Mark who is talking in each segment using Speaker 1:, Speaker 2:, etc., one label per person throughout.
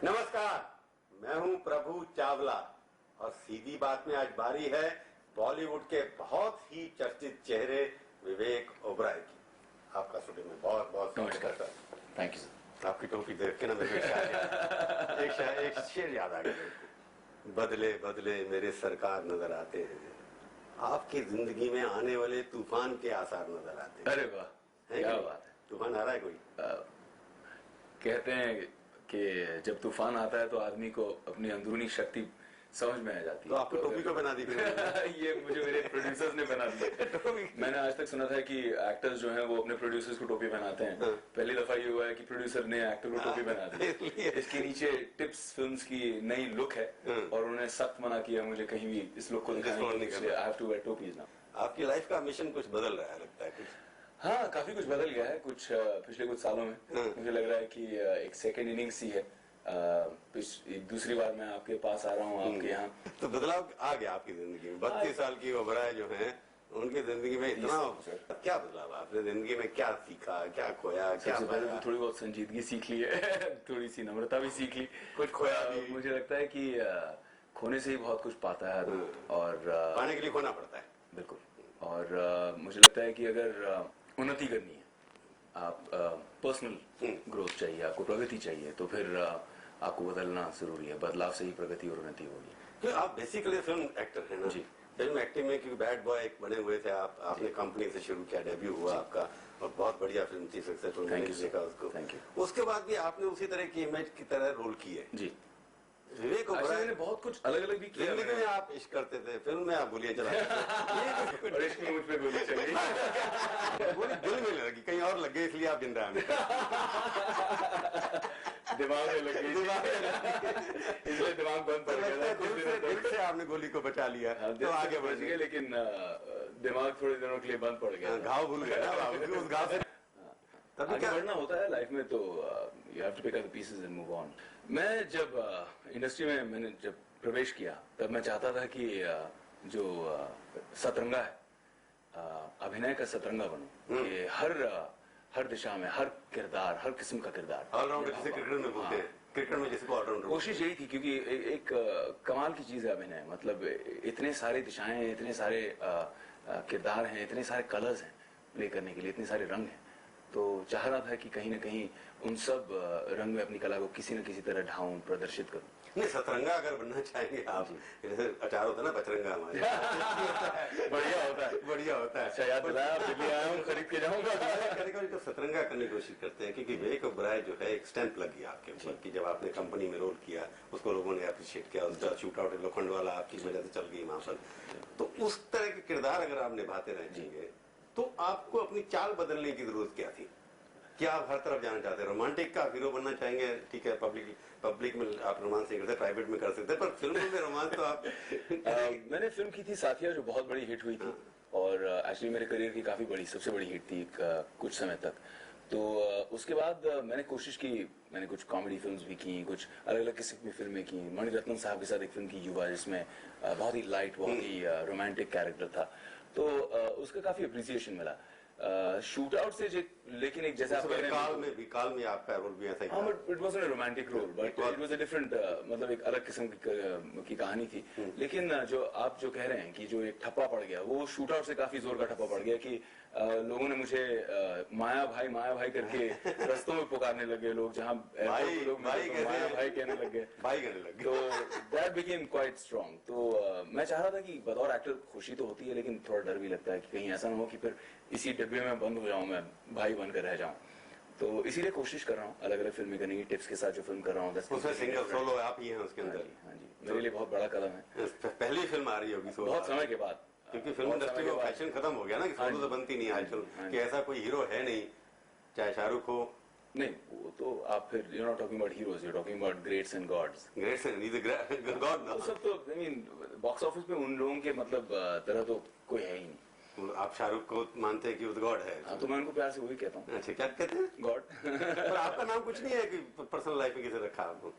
Speaker 1: नमस्कार, मैं हूं प्रभु चावला और सीधी बात में आज बारी है बॉलीवुड के बहुत ही चर्चित चेहरे विवेक ओबराय की। आपका स्टूडियो में बहुत बहुत स्वागत है।
Speaker 2: Thank you sir.
Speaker 1: आपकी टोपी देख के ना मेरे एक शेर याद आ गया। बदले बदले मेरे सरकार नजर आते हैं, आपकी जिंदगी में आने वाले तूफान के आसार नजर आते हैं।
Speaker 2: अरे वाह, क्या बात है।
Speaker 1: तूफान आ रहा है कोई?
Speaker 2: कहते हैं कि जब तूफान आता है तो आदमी को अपनी अंदरूनी शक्ति समझ में आ जाती है।
Speaker 1: तो आपको टोपी को बना दी
Speaker 2: ये मुझे मेरे प्रोड्यूसर्स ने बना दी। मैंने आज तक सुना था कि एक्टर्स जो हैं वो अपने प्रोड्यूसर्स को टोपी पहनाते हैं। पहली दफा ये हुआ है कि प्रोड्यूसर ने एक्टर को टोपी पहना दी। इसके नीचे टिप्स फिल्म्स की नई लुक है और उन्होंने सख्त मना किया मुझे कहीं भी इस लुक को दिखाने के लिए। I have to wear topis now.
Speaker 1: आपकी लाइफ का मिशन कुछ बदल रहा है लगता है कुछ?
Speaker 2: हाँ, काफी कुछ बदल गया है कुछ पिछले कुछ सालों में। मुझे लग रहा है कि एक सेकेंड इनिंग्स ही है। दूसरी बार मैं आपके पास आ रहा हूँ, आपके यहाँ।
Speaker 1: तो बदलाव आ गया आपकी जिंदगी में? 32 साल की ओबराय जो है उनकी जिंदगी में इतना क्या बदलाव? आपने जिंदगी में क्या सीखा, क्या खोया, क्या
Speaker 2: पहले तो थोड़ी बहुत संजीदगी सीख ली है। थोड़ी सी नम्रता भी सीख ली,
Speaker 1: कुछ खोया भी।
Speaker 2: मुझे लगता है कि खोने से ही बहुत कुछ पाता है और
Speaker 1: पाने के लिए खोना पड़ता है।
Speaker 2: बिल्कुल। और मुझे लगता है कि अगर उन्नति करनी है, आप पर्सनल ग्रोथ चाहिए, आपको प्रगति चाहिए, तो फिर आपको बदलना जरूरी है। बदलाव से ही प्रगति और उन्नति होगी।
Speaker 1: तो आप बेसिकली फिल्म एक्टर हैं ना?
Speaker 2: जी।
Speaker 1: फिल्म एक्टिंग में क्योंकि बैड बॉय एक बने हुए थे आप, आपने कंपनी से शुरू किया, डेब्यू हुआ आपका और बहुत बढ़िया फिल्म थी, सक्सेसफुल।
Speaker 2: थैंक यू
Speaker 1: देखा उसको।
Speaker 2: Thank you.
Speaker 1: उसके बाद भी आपने उसी तरह की इमेज की तरह रोल किए।
Speaker 2: जी।
Speaker 1: विवेक ओबराय
Speaker 2: ने बहुत कुछ अलग अलग भी किया।
Speaker 1: जिंदगी में आप इश्क करते थे, फिल्म में आप गोलियां चलाते थे।
Speaker 2: और इश्क में मुझ पे गोली चली।
Speaker 1: गोली दिल में लगी, कहीं और लग गई, इसलिए आप जिंदा हैं।
Speaker 2: दिमाग में लग गई, इसलिए दिमाग बंद पड़ गया।
Speaker 1: दिल से आपने गोली को बचा लिया तो आगे बढ़ गए,
Speaker 2: लेकिन दिमाग थोड़े दिनों के लिए बंद पड़ गया।
Speaker 1: घाव भूल गया ना उस घाव से।
Speaker 2: आगे बढ़ना होता है लाइफ में, तो you have to pick up the pieces and move on. मैं जब इंडस्ट्री में मैंने जब प्रवेश किया तब मैं चाहता था कि जो सतरंगा है, अभिनय का सतरंगा बनूं, कि हर दिशा में हर किरदार, हर किस्म का किरदार।
Speaker 1: ऑलराउंडर जिसे क्रिकेट में बोलते हैं, क्रिकेट में जिसको ऑलराउंडर।
Speaker 2: कोशिश यही थी क्योंकि एक कमाल की चीज है अभिनय। मतलब इतने सारे दिशाएं हैं, इतने सारे किरदार हैं, इतने सारे कलर्स हैं प्ले करने के लिए, इतने सारे रंग हैं। तो चाह रहा था कि कहीं ना कहीं उन सब रंग में अपनी कला को किसी न किसी तरह ढाऊं, प्रदर्शित करूं।
Speaker 1: नहीं, सतरंगा अगर बनना चाहेंगे आप, जैसे अचार होता है ना बचरंगा हमारे।
Speaker 2: बढ़िया होता है,
Speaker 1: बढ़िया होता है।
Speaker 2: अच्छा याद दिलाया, दिल्ली आया हूँ, खरीद के जाऊंगा।
Speaker 1: कभी तो सतरंगा करने की कोशिश करते हैं क्योंकि विवेक ओबराय जो है एक स्टैंप लग गया आपके ऊपर कि जब आपने कंपनी में रोल किया उसको लोगों ने अप्रिशिएट किया, उसका शूट आउट लोखंड वाला आपकी वजह से चल गई वहां पर। तो उस तरह के किरदार अगर आप निभाते रहेंगे तो आपको अपनी चाल बदलने की जरूरत क्या थी? क्या आप हर तरफ जाना चाहते हैं? रोमांटिक का हीरो बनना चाहेंगे? ठीक है, पब्लिक में आप रोमांस नहीं करते, प्राइवेट में कर सकते हैं, पर फिल्म में रोमांस तो आप
Speaker 2: मैंने फिल्म की थी साथिया, जो बहुत बड़ी हिट हुई थी और एक्चुअली मेरे करियर की काफी बड़ी, सबसे बड़ी हिट थी कुछ समय तक। तो उसके बाद मैंने कोशिश की, मैंने कुछ कॉमेडी फिल्म्स भी की, कुछ अलग अलग किस्म की फिल्में की। मणिरत्नम साहब के साथ एक फिल्म की युवा, जिसमें बहुत ही लाइट, बहुत ही रोमांटिक कैरेक्टर था, तो उसका काफी अप्रिसिएशन मिला। शूट आउट से लेकिन एक जैसा
Speaker 1: काल में आपका रोल भी ऐसा ही था।
Speaker 2: हाँ, but it was not a romantic role, but it was a different, मतलब एक अलग किस्म की कहानी थी। लेकिन जो आप जो कह रहे हैं कि जो एक ठप्पा पड़ गया, वो शूट आउट से काफी जोर का ठप्पा पड़ गया कि लोगों ने मुझे माया भाई करके रस्तों में पुकारने लगे लोग, जहाँ लोग माया भाई कहने लगे, तो दैट बिकेम क्वाइट स्ट्रॉन्ग। तो मैं चाह रहा था कि बतौर एक्टर खुशी तो होती है, लेकिन थोड़ा डर भी लगता है कि कहीं ऐसा ना हो कि फिर इसी डिब्बे में बंद हो जाऊं, मैं भाई बनकर रह जाऊं। तो इसीलिए कोशिश कर रहा हूँ अलग अलग फिल्में करने की, टिप्स के साथ जो फिल्म कर रहा हूँ।
Speaker 1: उसमें सिंगल सोलो आप ही हैं उसके अंदर?
Speaker 2: हाँ जी, मेरे लिए बहुत बड़ा कदम है।
Speaker 1: पहली फिल्म आ रही होगी
Speaker 2: बहुत समय के बाद,
Speaker 1: क्योंकि फिल्म इंडस्ट्री में फैशन खत्म हो गया ना कि सोलो तो बनती नहीं आजकल, कि ऐसा कोई हीरो है नहीं, चाहे शाहरुख हो।
Speaker 2: नहीं, वो तो आप फिर you not talking about heroes, you are talking about greats and gods.
Speaker 1: Greats and god ना,
Speaker 2: सब तो आई मीन बॉक्स ऑफिस पे उन लोगों के मतलब तरह तो कोई है ही नहीं।
Speaker 1: आप शाहरुख को मानते हैं कि वो गॉड है?
Speaker 2: हाँ, तो मैं उनको प्यार से वही कहता हूँ।
Speaker 1: अच्छा, क्या कहते हैं?
Speaker 2: गॉड।
Speaker 1: पर आपका नाम कुछ नहीं है कि पर्सनल लाइफ में किसे रखा आपको?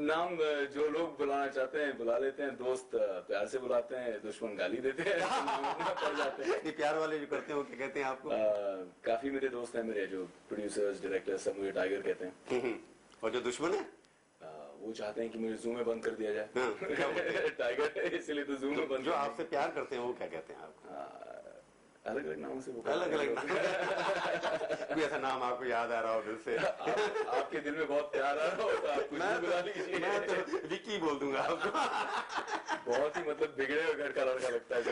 Speaker 2: नाम जो लोग बुलाना चाहते हैं बुला लेते हैं, दोस्त प्यार से बुलाते हैं, दुश्मन गाली देते हैं, पड़ जाते हैं।
Speaker 1: ये प्यार वाले जो करते हो क्या कहते हैं आपको?
Speaker 2: काफी मेरे दोस्त हैं, मेरे जो प्रोड्यूसर्स, डायरेक्टर्स, सब मुझे टाइगर कहते हैं।
Speaker 1: और जो दुश्मन है?
Speaker 2: वो चाहते हैं कि मुझे जू में बंद कर दिया जाए।
Speaker 1: हाँ, क्या बोलते हैं?
Speaker 2: टाइगर है इसलिए तो जू में बंद।
Speaker 1: जो आपसे प्यार करते हैं वो क्या कहते हैं आपको?
Speaker 2: अलग अलग नामों से
Speaker 1: अलग अलग नाम। कोई ऐसा नाम आपको याद आ रहा हो दिल से?
Speaker 2: आपके दिल में बहुत प्यार आ रहा हो तो आप कुछ भी बुला लीजिए।
Speaker 1: मैं तो विक्की बोल दूंगा आपको।
Speaker 2: बहुत ही मतलब बिगड़े हुए घर का लड़का लगता है।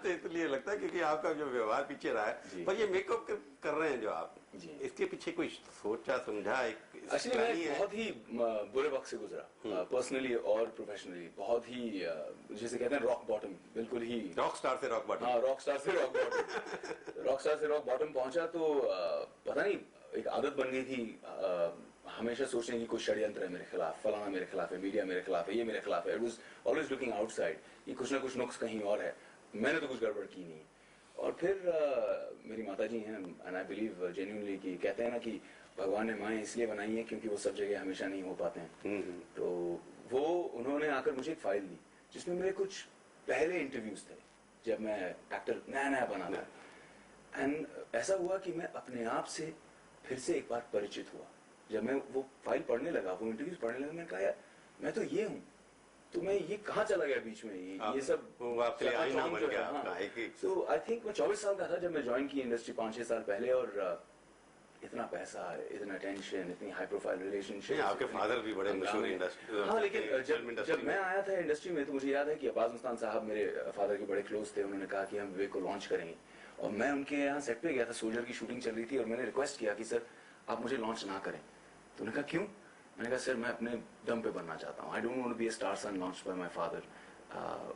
Speaker 1: तो इसलिए लगता है क्योंकि आपका जो व्यवहार पीछे रहा है, पर ये मेकअप कर रहे हैं जो आप, इसके पीछे कोई सोचा समझा एक
Speaker 2: एक्चुअली मैं बहुत ही बुरे वक्त से गुजरा, पर्सनली और प्रोफेशनली। बहुत ही जिसे कहते हैं रॉक बॉटम, बिल्कुल ही
Speaker 1: रॉक स्टार से रॉक बॉटम।
Speaker 2: हाँ, रॉक स्टार से रॉक बॉटम। रॉक स्टार से रॉक बॉटम पहुंचा तो पता नहीं एक आदत बन गई थी हमेशा सोचने की कोई षड्यंत्र है मेरे खिलाफ, फलाना मेरे खिलाफ है, मीडिया मेरे खिलाफ है, ये मेरे खिलाफ है। It was always looking outside कि कुछ ना कुछ नुक्स कहीं और है, मैंने तो कुछ गड़बड़ की नहीं। और फिर मेरी माता जी हैं, एंड आई बिलीव जेन्युइनली कि कहते हैं ना कि भगवान ने माएँ इसलिए बनाई है क्योंकि वो सब जगह हमेशा नहीं हो पाते हैं। तो वो उन्होंने आकर मुझे एक फाइल दी जिसमें मेरे कुछ पहले इंटरव्यूज थे जब मैं एक्टर नया नया बना था। एंड ऐसा हुआ कि मैं अपने आप से फिर से एक बार परिचित हुआ। जब मैं वो फाइल पढ़ने लगा, वो इंटरव्यूज पढ़ने लगा, मैंने कहा यार मैं तो ये हूँ, तो मैं ये कहाँ चला गया बीच में, ये सब
Speaker 1: आपके लिए आईना बन गया आपका।
Speaker 2: तो आई थिंक मैं 24 साल का था जब मैं ज्वाइन की इंडस्ट्री 5-6 साल पहले, और इतना पैसा, इतना टेंशन, इतनी हाई प्रोफाइल रिलेशनशिप।
Speaker 1: आपके फादर भी बड़े मशहूर इंडस्ट्री।
Speaker 2: हाँ, लेकिन जब मैं आया था इंडस्ट्री में तो मुझे याद है कि अब्बास मुस्तान साहब मेरे फादर के बड़े क्लोज थे। उन्होंने कहा कि हम विवेक को लॉन्च करेंगे, और मैं उनके यहाँ सेट पे गया था, सोल्जर की शूटिंग चल रही थी, और मैंने रिक्वेस्ट किया कि सर आप मुझे लॉन्च ना करें। तो उन्होंने कहा क्यों? मैंने कहा सर मैं अपने दम पे बनना चाहता हूँ, I don't want to be a star son launched by my father,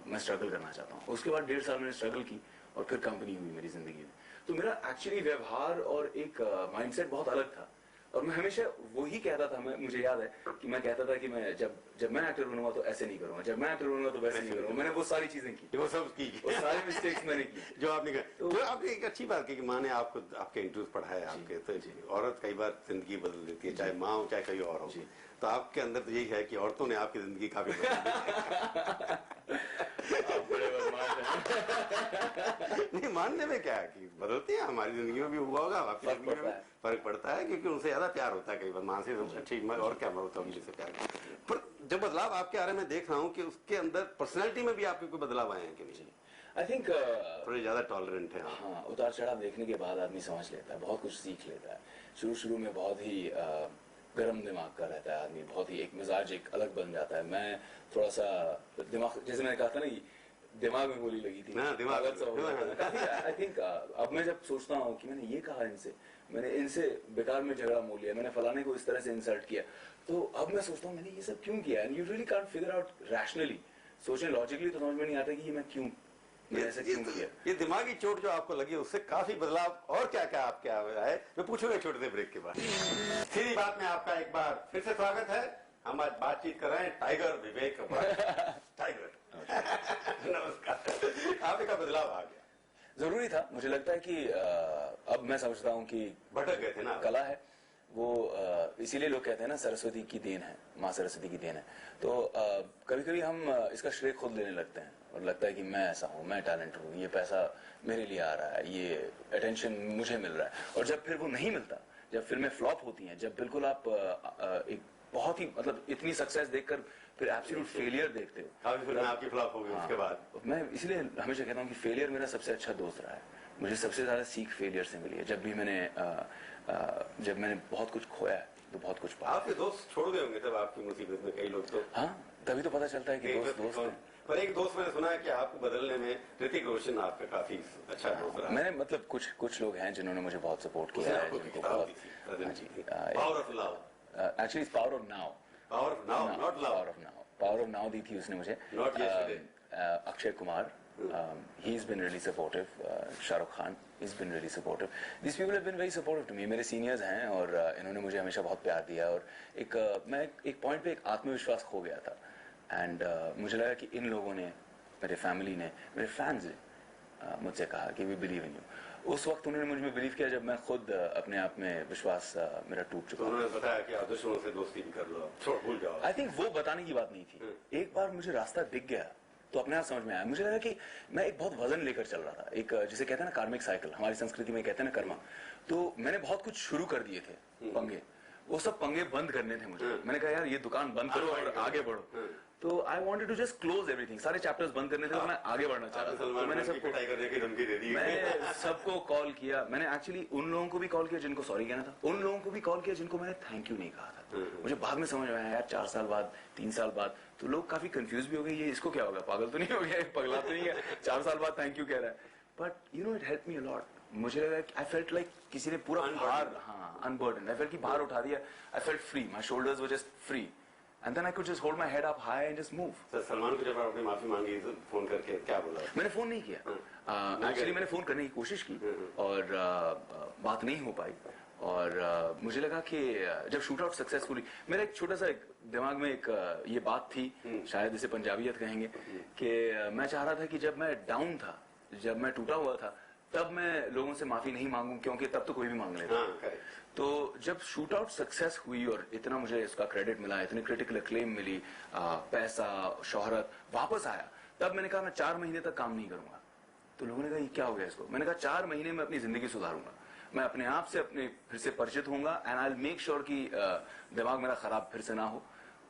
Speaker 2: मैं स्ट्रगल करना चाहता हूँ। उसके बाद 1.5 साल मैंने स्ट्रगल की और फिर कंपनी हुई मेरी जिंदगी में। तो मेरा एक्चुअली व्यवहार और एक माइंडसेट बहुत अलग था, और मैं हमेशा वही कहता था। मुझे याद है कि मैं कहता था कि मैं जब मैं एक्टर बनूंगा तो ऐसे नहीं करूंगा, जब मैं एक्टर बनूंगा तो वैसे नहीं करूंगा। मैंने वो सारी चीजें की,
Speaker 1: वो सब की,
Speaker 2: वो सारी मिस्टेक्स मैंने की
Speaker 1: जो आपने तो आपने एक अच्छी बात की कि माँ ने आपको आपके इंटरव्यूज पढ़ाए आपके। तो औरत कई बार जिंदगी बदल देती है, चाहे माँ हो चाहे कोई और हो। तो आपके अंदर तो यही है कि औरतों ने आपकी जिंदगी काफी बदल दी।
Speaker 2: आप बड़े बदमाश हैं।
Speaker 1: नहीं, मानने में क्या है कि बदलती है, हमारी जिंदगी में भी हुआ होगा, आपकी जिंदगी में फर्क पड़ता है, क्योंकि उनसे ज्यादा प्यार होता है कई बार माँ से अच्छी और क्या होता है से प्यार। पर जब बदलाव आपके बारे में देख रहा हूँ कि उसके अंदर पर्सनैलिटी में भी आपके कोई बदलाव आए हैं कि नहीं?
Speaker 2: आई थिंक
Speaker 1: थोड़े ज्यादा टॉलरेंट है।
Speaker 2: हाँ, उतार चढ़ाव देखने के बाद आदमी समझ लेता है, बहुत कुछ सीख लेता है। शुरू में बहुत ही गर्म दिमाग का रहता है आदमी, बहुत ही एक मिजाज एक अलग बन जाता है। मैं थोड़ा सा दिमाग, जैसे मैंने कहा था ना, दिमाग में गोली लगी थी, आई थिंक अब मैं जब सोचता हूँ कि मैंने ये कहा इनसे, मैंने इनसे बेकार में झगड़ा मोल लिया, मैंने फलाने को इस तरह से इंसल्ट किया, तो अब मैं सोचता हूँ मैंने ये सब क्यों किया। And you really can't figure out rationally, सोचने लॉजिकली तो समझ में नहीं आता कि ये मैं क्यों, मैंने ऐसा क्यों किया।
Speaker 1: ये दिमागी चोट जो आपको लगी उससे काफी बदलाव और क्या क्या आपके आए, मैं पूछूंगा छोटे से ब्रेक के बाद। सीधी बात में आपका एक बार फिर से स्वागत है। हम आज बातचीत कर रहे हैं टाइगर विवेक टाइगर। नमस्कार। आपका का बदलाव आ गया,
Speaker 2: जरूरी था। मुझे लगता है कि अब मैं समझता हूँ कि
Speaker 1: भटक गए थे ना,
Speaker 2: कला है वो, इसीलिए लोग कहते हैं ना सरस्वती की देन है, माँ सरस्वती की देन है। तो कभी कभी हम इसका श्रेय खुद लेने लगते हैं और लगता है कि मैं ऐसा हूँ, मैं टैलेंट हूँ, ये पैसा मेरे लिए आ रहा है, ये अटेंशन मुझे मिल रहा है। और जब फिर वो नहीं मिलता, जब फिल्में फ्लॉप होती हैं, जब बिल्कुल आप एक बहुत ही मतलब इतनी सक्सेस देखकर फिर एब्सोल्यूट फेलियर देखते हो।
Speaker 1: काफी फिल्में आपकी फ्लॉप हो गई उसके बाद।
Speaker 2: मैं इसलिए हमेशा कहता हूँ कि फेलियर मेरा सबसे अच्छा दोस्त रहा है। मुझे सबसे ज्यादा सीख फेलियर से मिली है। जब भी जब मैंने बहुत कुछ खोया है तो बहुत कुछ पाया।
Speaker 1: आपके दोस्त छोड़ गए होंगे तब आपकी मुसीबत में कई लोग तो।
Speaker 2: हाँ, तभी तो पता चलता है कि दोस्त हैं।
Speaker 1: पर एक दोस्त मैंने सुना है कि आपको बदलने में ऋतिक रोशन आपका काफी अच्छा दोस्त रहा।
Speaker 2: मैंने मतलब कुछ लोग हैं जिन्होंने मुझे बहुत सपोर्ट किया है, जिनको बहुत
Speaker 1: power of love,
Speaker 2: actually power of now,
Speaker 1: power of now not love,
Speaker 2: power of now the थी उसने मुझे।
Speaker 1: Not yesterday.
Speaker 2: Akshay Kumar, he's been really supportive. Shahrukh Khan, he's been really supportive. These people have been very supportive to me. मेरे seniors हैं और इन्होंने मुझे हमेशा बहुत प्यार दिया। और मैं एक पॉइंट पे एक आत्मविश्वास खो गया था, एंड मुझे लगा कि इन लोगों ने, मेरे फैमिली ने, मेरे फैंस ने मुझसे कहा कि वी बिलीव इन यू। उस वक्त उन्होंने मुझ में बिलीव किया जब मैं खुद अपने आप में विश्वास मेरा टूट चुका।
Speaker 1: उन्होंने बताया कि आप दुश्मनों से दोस्ती भी कर लो, छोड़ भूल जाओ।
Speaker 2: आई थिंक वो बताने की बात नहीं थी। एक बार मुझे रास्ता दिख गया तो अपने आप समझ में आया। मुझे लगा कि मैं एक बहुत वजन लेकर चल रहा था, एक जिसे कहते हैं ना कार्मिक साइकिल, हमारी संस्कृति में कहते हैं ना कर्मा। तो मैंने बहुत कुछ शुरू कर दिए थे पंगे, वो सब पंगे बंद करने थे मुझे। मैंने कहा यार ये दुकान बंद करो और आगे बढ़ो। तो I wanted to just close everything, सारे चैप्टर्स बंद करने थे और मैं आगे बढ़ना चाह रहा था। तो मैंने सबको
Speaker 1: पिटाई करने की धमकी दे दी।
Speaker 2: मैंने सबको कॉल किया, मैंने एक्चुअली उन लोगों को भी कॉल किया जिनको सॉरी कहना था, उन लोगों को भी कॉल किया जिनको मैंने थैंक यू नहीं कहा था। मुझे बाद में समझ में आया यार 4 साल बाद 3 साल बाद तो लोग काफी कंफ्यूज भी हो गए, ये इसको क्या होगा, पागल तो नहीं हो गया, पगला तो नहीं है, 4 साल बाद थैंक यू कह रहा है। But you know it help me a lot. मुझे लगा आई फेल्ट लाइक किसी ने पूरा भार, हाँ अनबर्डन, आई फेल्ट कि भार उठा दिया, I felt free, my shoulders were just free and then I could just hold my head up high and just move.
Speaker 1: Sir Salman को जब आपने माफी मांगी तो फोन करके क्या बोला?
Speaker 2: मैंने फोन नहीं किया एक्चुअली, मैंने फोन करने की कोशिश की और बात नहीं हो पाई। और मुझे लगा कि जब शूट आउट सक्सेसफुली, मेरा एक छोटा सा दिमाग में एक ये बात थी, शायद इसे पंजाबियत कहेंगे, कि मैं चाह रहा था कि जब मैं डाउन था, जब मैं टूटा हुआ था, तब मैं लोगों से माफी नहीं मांगूं, क्योंकि तब तो कोई भी मांग लेता। तो जब शूट आउट सक्सेस हुई और इतना मुझे इसका क्रेडिट मिला, इतनी क्रिटिकल एक्लेम मिली, पैसा शोहरत वापस आया, तब मैंने कहा मैं 4 महीने तक काम नहीं करूंगा। तो लोगों ने कहा ये क्या हो गया इसको? मैंने कहा 4 महीने में अपनी जिंदगी सुधारूंगा, मैं अपने आप से अपने फिर से परिचित होऊंगा and I will make sure कि दिमाग मेरा खराब फिर से ना हो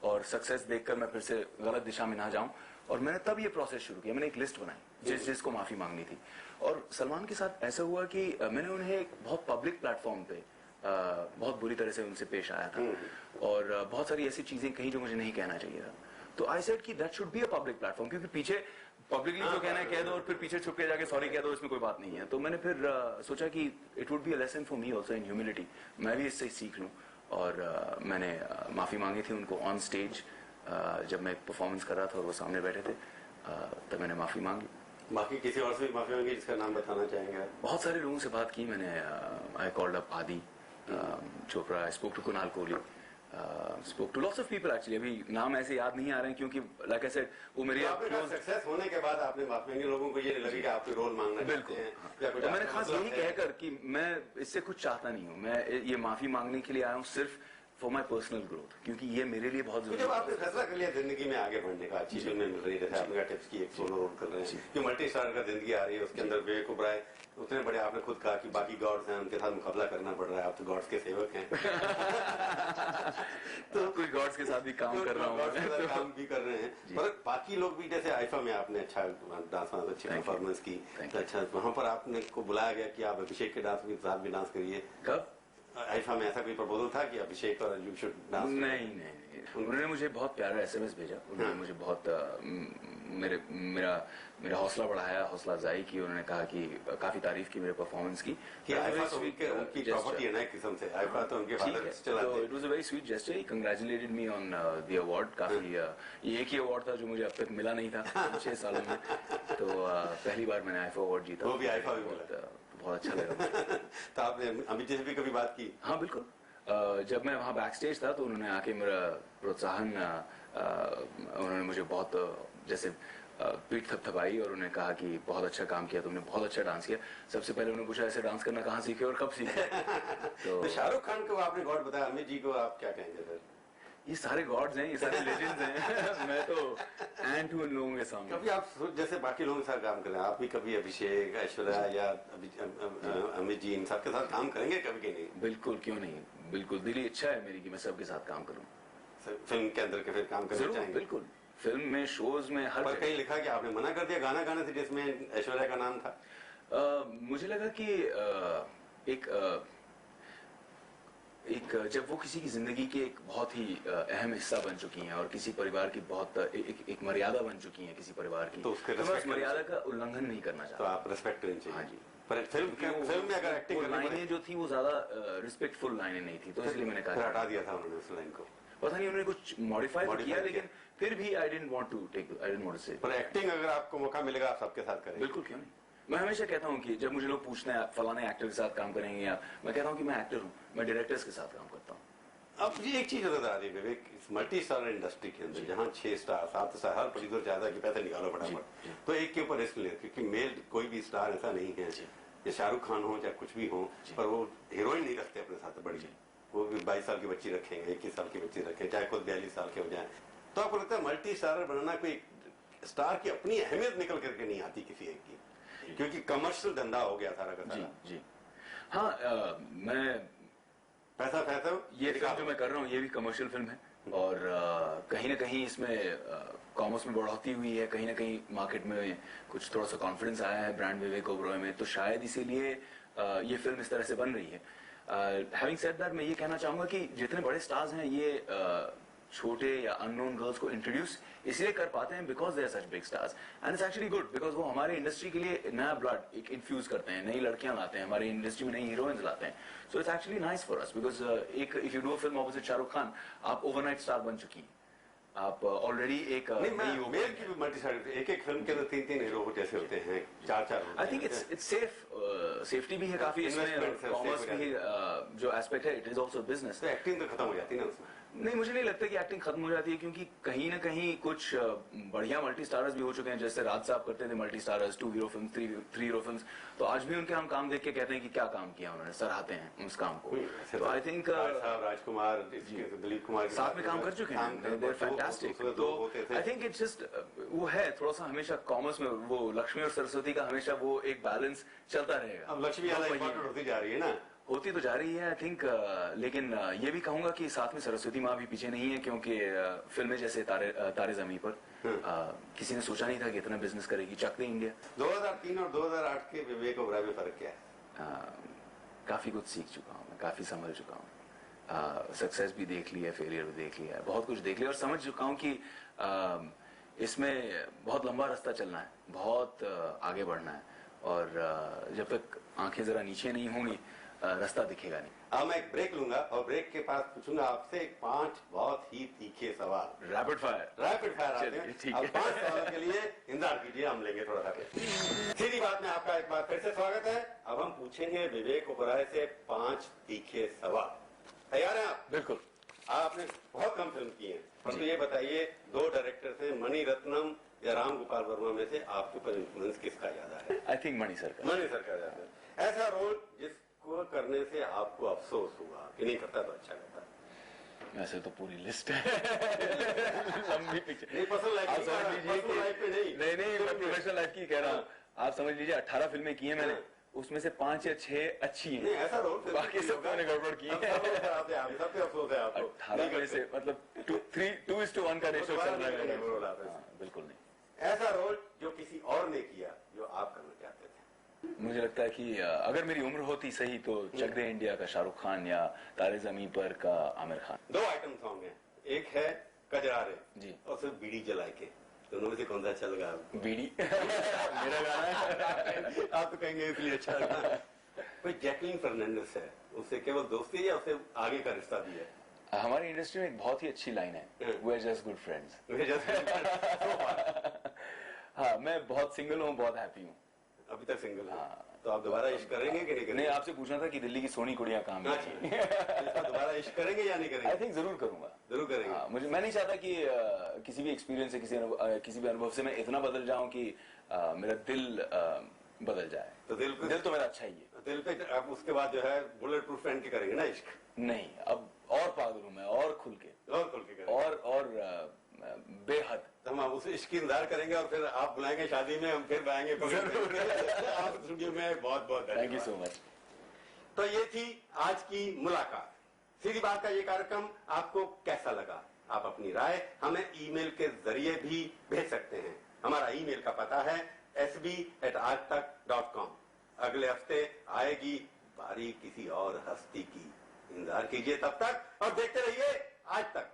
Speaker 2: और सक्सेस देखकर मैं फिर से गलत दिशा में ना जाऊं। और मैंने तब ये प्रोसेस शुरू किया, मैंने एक लिस्ट बनाई जिसको माफी मांगनी थी। और सलमान के साथ ऐसा हुआ कि मैंने उन्हें एक बहुत पब्लिक प्लेटफॉर्म पे बहुत बुरी तरह से उनसे पेश आया था और बहुत सारी ऐसी चीजें कही जो मुझे नहीं कहना चाहिए था। तो आई सेड कि that should be a public platform, क्योंकि पीछे पब्लिकली जो कहना है कह दो और फिर पीछे छुप के जाके सॉरी कह दो, इसमें कोई बात नहीं है। तो मैंने फिर सोचा कि it would be a lesson for me also in humility, मैं भी इससे सीख लूं। और मैंने माफी मांगी थी उनको ऑन स्टेज, जब मैं परफॉर्मेंस कर रहा था और वो सामने बैठे थे, तब मैंने माफी मांगी।
Speaker 1: बाकी किसी और से भी माफी मांगी जिसका नाम बताना चाहेंगे?
Speaker 2: बहुत सारे लोगों से बात की मैंने। आई called up Adi Chopra, I spoke to Kunal Kohli, spoke to lots of people actually. अभी नाम ऐसे याद नहीं आ रहे हैं क्योंकि लाइक आई सेड वो मेरी
Speaker 1: सक्सेस होने के बाद आपने माफी मांगी, लोगों को ये नहीं लगे कि आप रोल मांगना
Speaker 2: बिल्कुल हैं। तो मैंने खास यही कहकर कि मैं इससे कुछ चाहता नहीं हूँ, मैं ये माफी मांगने के लिए आया हूँ सिर्फ फॉर माई पर्सनल ग्रोथ, क्योंकि ये मेरे लिए बहुत जरूरी है।
Speaker 1: जब आपने फैसला कर लिया जिंदगी में आगे बढ़ने का, अच्छी फिल्में मिल रही है, जैसे आपने टिप्स की, एक सोलो रोल कर रहे हैं, जो मल्टी स्टार का जिंदगी आ रही है, उसके अंदर विवेक ओबराय उतने बड़े, आपने खुद कहा कि बाकी गॉड्स हैं उनके साथ मुकाबला करना पड़ रहा है, आप तो गॉड्स के सेवक हैं।
Speaker 2: तो कुछ गॉड्स के साथ भी काम कर रहा हूँ,
Speaker 1: काम भी कर रहे हैं, पर बाकी लोग भी, जैसे आईफा में आपने अच्छा डांस, अच्छी परफॉर्मेंस की, अच्छा वहां पर आपने को बुलाया गया कि आप अभिषेक के डांस के साथ भी डांस करिए।
Speaker 2: कब
Speaker 1: आईफा में ऐसा कोई प्रपोजल था कि अभिषेक और यू शुड डांस?
Speaker 2: नहीं, उन्होंने मुझे बहुत प्यारा एसएमएस भेजा, उन्होंने मुझे बहुत मेरा हौसला बढ़ाया, हौसला अफजाई की। उन्होंने कहा कि काफी तारीफ की मेरे परफॉर्मेंस की।
Speaker 1: आईफा तो उनकी प्रॉपर्टी है ना एक किस्म से, आईफा तो उनके फादर चलाते हैं।
Speaker 2: It was a very sweet gesture, he congratulated me on the award. काफी ये एक ही अवार्ड था जो मुझे अब तक मिला नहीं था 6 सालों में, तो पहली बार मैंने आईफा अवार्ड जीता,
Speaker 1: वो भी आईफा भी मिला,
Speaker 2: बहुत अच्छा लगा।
Speaker 1: तो आपने अमित जी से भी कभी बात की?
Speaker 2: हाँ बिल्कुल, जब मैं वहाँ बैक स्टेज था तो उन्होंने आके मेरा प्रोत्साहन, उन्होंने मुझे बहुत जैसे पीठ थपथपाई और उन्होंने कहा कि बहुत अच्छा काम किया तुमने, बहुत अच्छा डांस किया। सबसे पहले उन्होंने पूछा ऐसे डांस करना कहाँ सीखे और कब सीखे?
Speaker 1: तो शाहरुख खान को आपने गॉड बताया, अमित जी को आप क्या कहेंगे सर?
Speaker 2: ये सारे गॉड्स हैं, ये सारे लेजेंड्स हैं। मैं तो एंड हूँ इन लोगों के सामने।
Speaker 1: कभी आप जैसे बाकी लोगों के साथ काम कर रहे हैं, आप भी कभी अभिषेक, ऐश्वर्या या अमित जी इन सबके साथ काम करेंगे कभी कि नहीं?
Speaker 2: बिल्कुल, क्यों नहीं, बिल्कुल दिली इच्छा है मेरी कि मैं सबके साथ काम करूँ।
Speaker 1: फिल्म के अंदर के फिर काम करना चाहेंगे?
Speaker 2: बिल्कुल, फिल्म में, शोज में, हर
Speaker 1: पर कहीं लिखा कि आपने मना कर दिया गाना गाने से जिसमें ऐश्वर्या का नाम था?
Speaker 2: मुझे लगा कि एक जब वो किसी की जिंदगी के एक बहुत ही अहम हिस्सा बन चुकी हैं और किसी परिवार की बहुत एक मर्यादा बन चुकी है किसी परिवार की,
Speaker 1: तो उसके
Speaker 2: उस मर्यादा का उल्लंघन नहीं करना चाहता।
Speaker 1: तो आप रिस्पेक्ट करनी चाहिए।
Speaker 2: हाँ जी।
Speaker 1: पर फिल्म में अगर एक्टिंग
Speaker 2: लाइनें जो थी वो ज्यादा रिस्पेक्टफुल लाइनें नहीं थी, तो इसलिए मैंने कहा
Speaker 1: हटा दिया था उन्होंने उस लाइन को।
Speaker 2: पता नहीं उन्होंने कुछ मॉडिफाई किया, लेकिन फिर भी आई डिडंट वांट टू से।
Speaker 1: पर एक्टिंग अगर आपको मौका मिलेगा आप सबके साथ करेंगे?
Speaker 2: बिल्कुल, क्यों नहीं। मैं हमेशा कहता हूँ कि जब मुझे लोग पूछते हैं फलाने एक्टर के साथ काम करेंगे, या मैं कहता हूँ कि मैं एक्टर हूँ, मैं डायरेक्टर्स के साथ काम करता हूँ।
Speaker 1: अब ये एक चीज नजर आ रही है विवेक, मल्टी स्टार इंडस्ट्री के अंदर जहाँ 6 स्टार 7 स्टार हर प्रोड्यूसर चाहता है कि पैसे निकालो फटाफट, तो एक के ऊपर रिस्क ले, क्योंकि मेल कोई भी स्टार ऐसा नहीं है, या शाहरुख खान हो चाहे कुछ भी हो, पर वो हीरोइन नहीं रखते अपने साथ बड़ी, वो भी 22 साल की बच्ची रखेंगे, 21 साल की बच्ची रखेंगे, चाहे खुद 42 साल के हो जाए। तो आपको लगता है मल्टी स्टारर बनना, कोई स्टार की अपनी अहमियत निकल करके नहीं आती किसी एक की, क्योंकि कमर्शियल धंधा हो गया सारा का सारा?
Speaker 2: जी हाँ, मैं
Speaker 1: पैसा पैसा
Speaker 2: ये फिल्म जो मैं कर रहा हूँ ये भी कमर्शियल फिल्म है और कहीं ना कहीं इसमें कॉमर्स में बढ़ोतरी हुई है, कहीं ना कहीं मार्केट में कुछ थोड़ा सा कॉन्फिडेंस आया है ब्रांड विवेक ओबरॉय में, तो शायद इसीलिए ये फिल्म इस तरह से बन रही है। हैविंग सेड दैट मैं ये कहना चाहूंगा कि जितने बड़े स्टार्स हैं ये छोटे या अननोन गर्ल्स को इंट्रोड्यूस इसलिए कर पाते हैं because they are such big stars and it's actually good because वो हमारे इंडस्ट्री के लिए नया ब्लड एक इन्फ्यूज करते हैं, नई लड़कियां लाते हैं, हमारी इंडस्ट्री में नई हीरोइंस लाते हैं। So it's actually nice for us because एक if you do a film opposite Shahrukh Khan, आप ओवरनाइट स्टार बन चुकी हैं, आप ऑलरेडी एक
Speaker 1: मेल की भी मल्टी स्टार, एक एक फिल्म के अंदर 3-3 हीरो जैसे होते हैं, 4-4
Speaker 2: आई थिंक इट्स सेफ्टी भी है काफी इसमें, कॉमर्स भी जो एस्पेक्ट है इट इज ऑल्सो बिजनेस।
Speaker 1: तो एक्टिंग तो खत्म हो जाती है ना उसमें?
Speaker 2: नहीं, मुझे नहीं लगता कि एक्टिंग खत्म हो जाती है क्योंकि कहीं ना कहीं कुछ बढ़िया मल्टी स्टारर्स भी हो चुके हैं, जैसे राज साहब करते थे multi starrers, 2 hero film, 3 hero film, तो आज भी उनके हम काम देख के कहते हैं कि क्या काम किया उन्होंने, सराहते हैं उस काम को। तो आई थिंक
Speaker 1: राजकुमार, दिलीप कुमार
Speaker 2: साथ में काम कर चुके हैं, दे आर फैंटास्टिक। तो आई थिंक इट्स जस्ट वो है थोड़ा सा हमेशा कॉमर्स में वो लक्ष्मी और सरस्वती का हमेशा वो एक बैलेंस चलता रहेगा।
Speaker 1: अब लक्ष्मी इंपॉर्टेंट होती जा रही है ना,
Speaker 2: होती तो जा रही है आई थिंक, लेकिन ये भी कहूंगा कि साथ में सरस्वती माँ भी पीछे नहीं है क्योंकि फिल्में जैसे तारे जमीन पर किसी ने सोचा नहीं था कि इतना बिजनेस करेगी। चक दे इंडिया
Speaker 1: 2003 और 2008 के विवेक ओबरॉय में फर्क क्या है?
Speaker 2: काफी कुछ सीख चुका हूँ मैं, काफी समझ चुका हूँ, सक्सेस भी देख लिया, फेलियर भी देख लिया, बहुत कुछ देख लिया और समझ चुका हूँ कि इसमें बहुत लंबा रास्ता चलना है, बहुत आगे बढ़ना है और जब तक आंखें जरा नीचे नहीं होंगी रास्ता दिखेगा नहीं।
Speaker 1: अब मैं एक ब्रेक लूंगा और ब्रेक के पास पूछूंगा आपसे 5 बहुत ही तीखे सवाल,
Speaker 2: रैपिड फायर
Speaker 1: आते हैं। अब 5 सवालों के लिए इंतजार कीजिए, हम लेंगे थोड़ा सा। सीधी बात में आपका एक बार फिर से स्वागत है। अब हम पूछेंगे विवेक ओबरॉय से 5 तीखे सवाल। तैयार हैं आप?
Speaker 2: बिल्कुल।
Speaker 1: आपने बहुत कम फिल्म की है, परंतु ये बताइए 2 डायरेक्टर थे, मणि रत्नम या राम गोपाल वर्मा में से आपके ऊपर इन्फ्लुएंस किसका ज्यादा है?
Speaker 2: आई थिंक मणि सर का ज्यादा है।
Speaker 1: ऐसा रोल जिसको करने से आपको अफसोस हुआ कि नहीं करता तो अच्छा करता?
Speaker 2: वैसे तो पूरी लिस्ट है लंबी पिक्चर।
Speaker 1: नहीं, पर्सनल लाइफ पे नहीं,
Speaker 2: मैं प्रोफेशनल लाइफ की कह रहा हूँ। आप समझ लीजिए 18 फिल्में की हैं मैंने, उसमें से 5 या 6 अच्छी हैं,
Speaker 1: ऐसा रोल
Speaker 2: बाकी सब मैंने गड़बड़ की है। 18 में से मतलब 2:1 का रेशो चल रहा है। बिल्कुल नहीं।
Speaker 1: ऐसा रोल जो किसी और ने किया जो आप करना चाहते थे?
Speaker 2: मुझे लगता है कि अगर मेरी उम्र होती सही तो चक दे इंडिया का शाहरुख खान या तारे जमीन पर का आमिर खान।
Speaker 1: 2 आइटम सॉन्ग हैं, एक है कजरारे
Speaker 2: जी
Speaker 1: और सिर्फ बीड़ी जला के, दोनों में से कौन सा अच्छा लगा आपको?
Speaker 2: बीड़ी मेरा गाना है।
Speaker 1: आप तो कहेंगे इसलिए अच्छा लगा। कोई जैकलीन फर्नांडिस है, उससे केवल दोस्ती है या उससे आगे का रिश्ता भी है?
Speaker 2: हमारी इंडस्ट्री में एक बहुत ही अच्छी लाइन है, we are just good friends. हाँ, मैं बहुत सिंगल हूँ, बहुत हैप्पी हूँ।
Speaker 1: अभी तक सिंगल है? तो आप दोबारा इश्क करेंगे कि नहीं करेंगे?
Speaker 2: नहीं, आपसे पूछना था कि दिल्ली की सोनी कुड़ियाँ कहाँ मिली।
Speaker 1: दोबारा इश्क करेंगे या नहीं करेंगे?
Speaker 2: आई थिंक जरूर करूंगा।
Speaker 1: जरूर करेंगे।
Speaker 2: हाँ, मैं नहीं चाहता कि किसी भी एक्सपीरियंस से किसी भी अनुभव से मैं इतना बदल जाऊं कि मेरा दिल बदल जाए।
Speaker 1: तो दिल
Speaker 2: तो मेरा अच्छा ही है।
Speaker 1: दिल पे आप उसके बाद जो है बुलेट प्रूफ पहन के करेंगे ना इश्क?
Speaker 2: नहीं, अब और पागल हूं मैं, और खुल के और बेहद।
Speaker 1: हम उस इश्क की इंतजार करेंगे और फिर आप बुलाएंगे शादी में, हम फिर गाएंगे आप स्टूडियो में। बहुत बहुत
Speaker 2: थैंक यू सो मच।
Speaker 1: तो ये थी आज की मुलाकात। सीधी बात का ये कार्यक्रम आपको कैसा लगा? आप अपनी राय हमें ईमेल के जरिए भी भेज सकते हैं। हमारा ईमेल का पता है sb@aajtak.com। अगले हफ्ते आएगी बारी किसी और हस्ती की। इंतजार कीजिए तब तक और देखते रहिए आज तक।